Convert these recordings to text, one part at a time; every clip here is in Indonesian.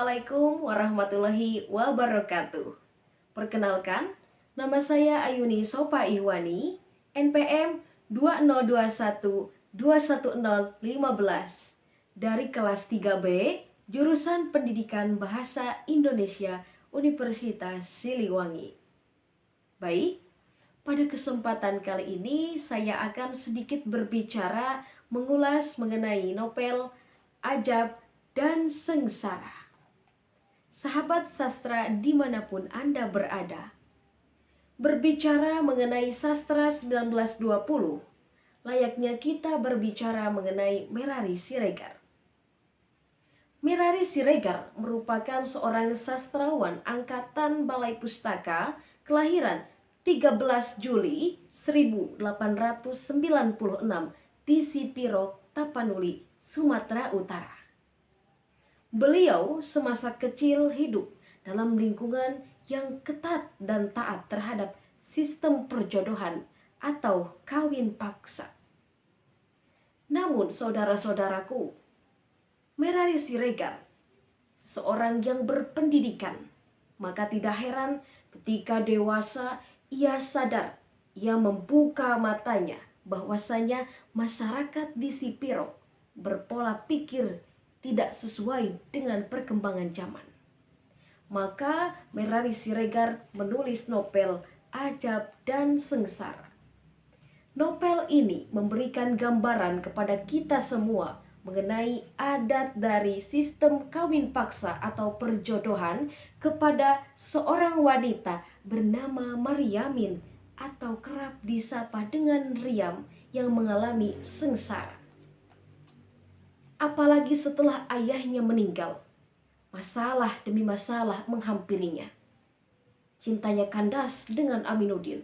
Assalamualaikum warahmatullahi wabarakatuh. Perkenalkan, nama saya Ayuni Sopa Ihwani, NPM 202121015 dari kelas 3B, jurusan Pendidikan Bahasa Indonesia Universitas Siliwangi. Baik, pada kesempatan kali ini saya akan sedikit berbicara mengulas mengenai novel Ajab dan Sengsara. Sahabat sastra dimanapun Anda berada, berbicara mengenai sastra 1920, layaknya kita berbicara mengenai Merari Siregar. Merari Siregar merupakan seorang sastrawan angkatan Balai Pustaka kelahiran 13 Juli 1896 di Sipiro, Tapanuli, Sumatera Utara. Beliau semasa kecil hidup dalam lingkungan yang ketat dan taat terhadap sistem perjodohan atau kawin paksa. Namun saudara-saudaraku, Merari Siregar, seorang yang berpendidikan, maka tidak heran ketika dewasa ia sadar, ia membuka matanya bahwasanya masyarakat di Sipiro berpola pikir tidak sesuai dengan perkembangan zaman. Maka Merari Siregar menulis novel Ajab dan Sengsara. Novel ini memberikan gambaran kepada kita semua mengenai adat dari sistem kawin paksa atau perjodohan kepada seorang wanita bernama Maryamin atau kerap disapa dengan Riam yang mengalami sengsara. Apalagi setelah ayahnya meninggal, masalah demi masalah menghampirinya. Cintanya kandas dengan Aminuddin.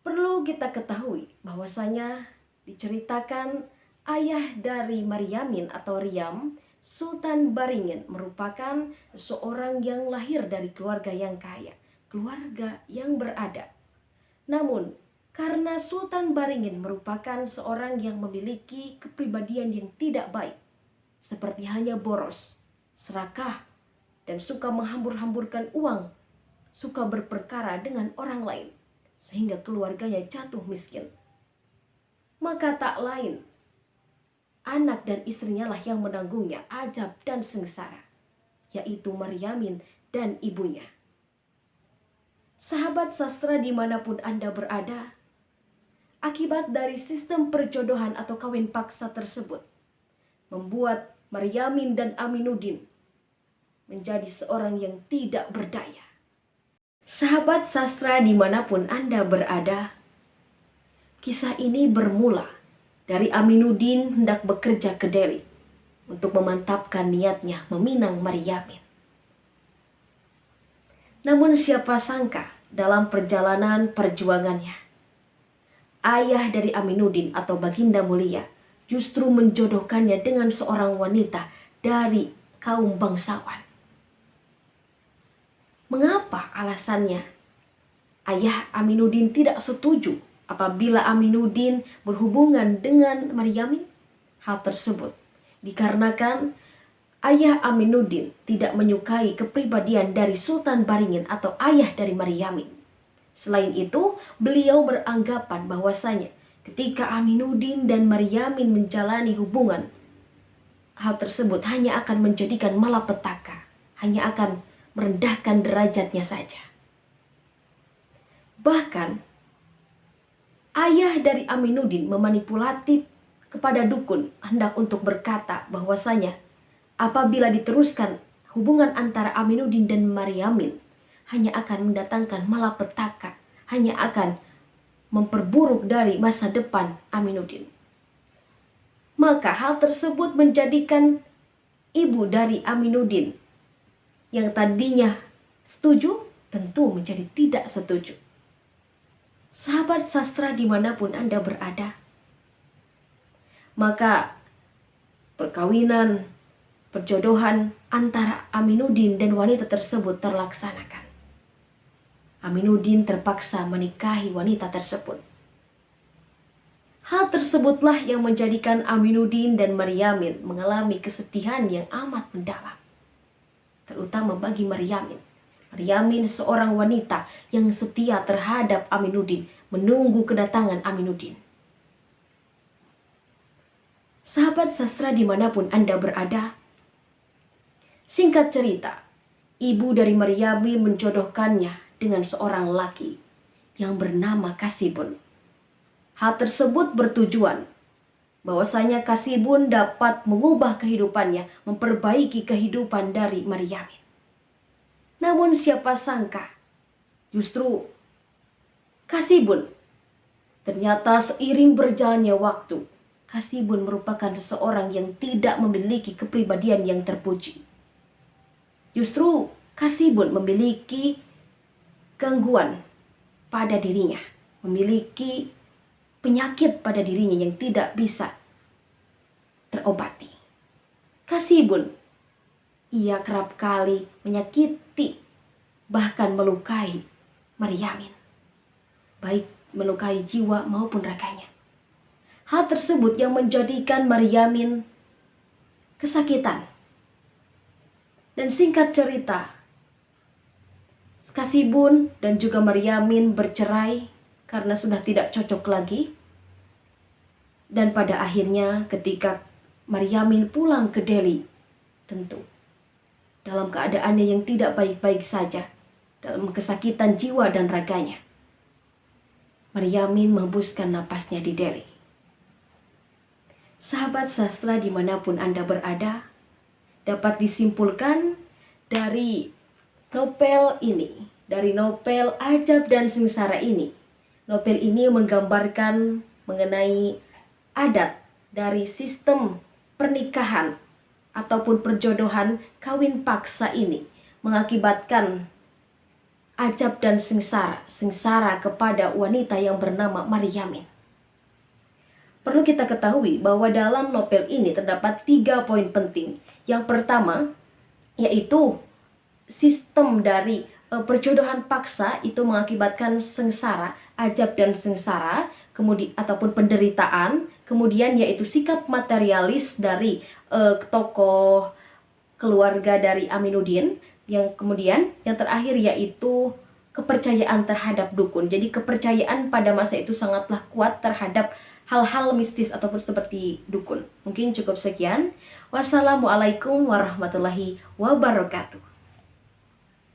Perlu kita ketahui bahwasanya diceritakan ayah dari Maryamin atau Riam, Sultan Baringin, merupakan seorang yang lahir dari keluarga yang kaya, keluarga yang beradab. Namun, karena Sultan Baringin merupakan seorang yang memiliki kepribadian yang tidak baik, seperti halnya boros, serakah, dan suka menghambur-hamburkan uang, suka berperkara dengan orang lain, sehingga keluarganya jatuh miskin. Maka tak lain, anak dan istrinya lah yang menanggungnya ajab dan sengsara, yaitu Maryamin dan ibunya. Sahabat sastra dimanapun Anda berada, akibat dari sistem perjodohan atau kawin paksa tersebut membuat Maryamin dan Aminuddin menjadi seorang yang tidak berdaya. Sahabat sastra dimanapun Anda berada, kisah ini bermula dari Aminuddin hendak bekerja ke Delhi untuk memantapkan niatnya meminang Maryamin. Namun siapa sangka dalam perjalanan perjuangannya, ayah dari Aminuddin atau Baginda Mulia justru menjodohkannya dengan seorang wanita dari kaum bangsawan. Mengapa alasannya? Ayah Aminuddin tidak setuju apabila Aminuddin berhubungan dengan Maryamin. Hal tersebut dikarenakan ayah Aminuddin tidak menyukai kepribadian dari Sultan Baringin atau ayah dari Maryamin. Selain itu, beliau beranggapan bahwasanya ketika Aminuddin dan Maryamin menjalani hubungan, hal tersebut hanya akan menjadikan malapetaka, hanya akan merendahkan derajatnya saja. Bahkan, ayah dari Aminuddin memanipulatif kepada dukun hendak untuk berkata bahwasanya apabila diteruskan hubungan antara Aminuddin dan Maryamin, hanya akan mendatangkan malapetaka, hanya akan memperburuk dari masa depan Aminuddin. Maka hal tersebut menjadikan ibu dari Aminuddin yang tadinya setuju tentu menjadi tidak setuju. Sahabat sastra dimanapun Anda berada, maka perkawinan, perjodohan antara Aminuddin dan wanita tersebut terlaksanakan. Aminuddin terpaksa menikahi wanita tersebut. Hal tersebutlah yang menjadikan Aminuddin dan Maryamin mengalami kesedihan yang amat mendalam. Terutama bagi Maryamin. Maryamin seorang wanita yang setia terhadap Aminuddin, menunggu kedatangan Aminuddin. Sahabat sastra dimanapun Anda berada, singkat cerita, ibu dari Maryamin menjodohkannya dengan seorang laki yang bernama Kasibun. Hal tersebut bertujuan bahwasanya Kasibun dapat mengubah kehidupannya, memperbaiki kehidupan dari Maryamin. Namun siapa sangka, justru Kasibun ternyata seiring berjalannya waktu, Kasibun merupakan seseorang yang tidak memiliki kepribadian yang terpuji. Justru Kasibun memiliki gangguan pada dirinya, memiliki penyakit pada dirinya yang tidak bisa terobati. Kasibun, ia kerap kali menyakiti, bahkan melukai Maryamin, baik melukai jiwa maupun raganya. Hal tersebut yang menjadikan Maryamin kesakitan. Dan singkat cerita, Kasibun dan juga Maryamin bercerai karena sudah tidak cocok lagi. Dan pada akhirnya ketika Maryamin pulang ke Delhi, tentu dalam keadaannya yang tidak baik-baik saja, dalam kesakitan jiwa dan raganya, Maryamin menghembuskan napasnya di Delhi. Sahabat sastra dimanapun Anda berada, dapat disimpulkan dari novel ini, dari novel Ajab dan Sengsara ini. Novel ini menggambarkan mengenai adat dari sistem pernikahan ataupun perjodohan kawin paksa ini mengakibatkan ajab dan sengsara kepada wanita yang bernama Maryamin. Perlu kita ketahui bahwa dalam novel ini terdapat 3 poin penting. Yang pertama, yaitu sistem dari perjodohan paksa itu mengakibatkan sengsara, ajab dan sengsara, kemudian ataupun penderitaan, kemudian yaitu sikap materialis dari tokoh keluarga dari Aminuddin, yang kemudian yang terakhir yaitu kepercayaan terhadap dukun. Jadi kepercayaan pada masa itu sangatlah kuat terhadap hal-hal mistis ataupun seperti dukun. Mungkin cukup sekian. Wassalamualaikum warahmatullahi wabarakatuh.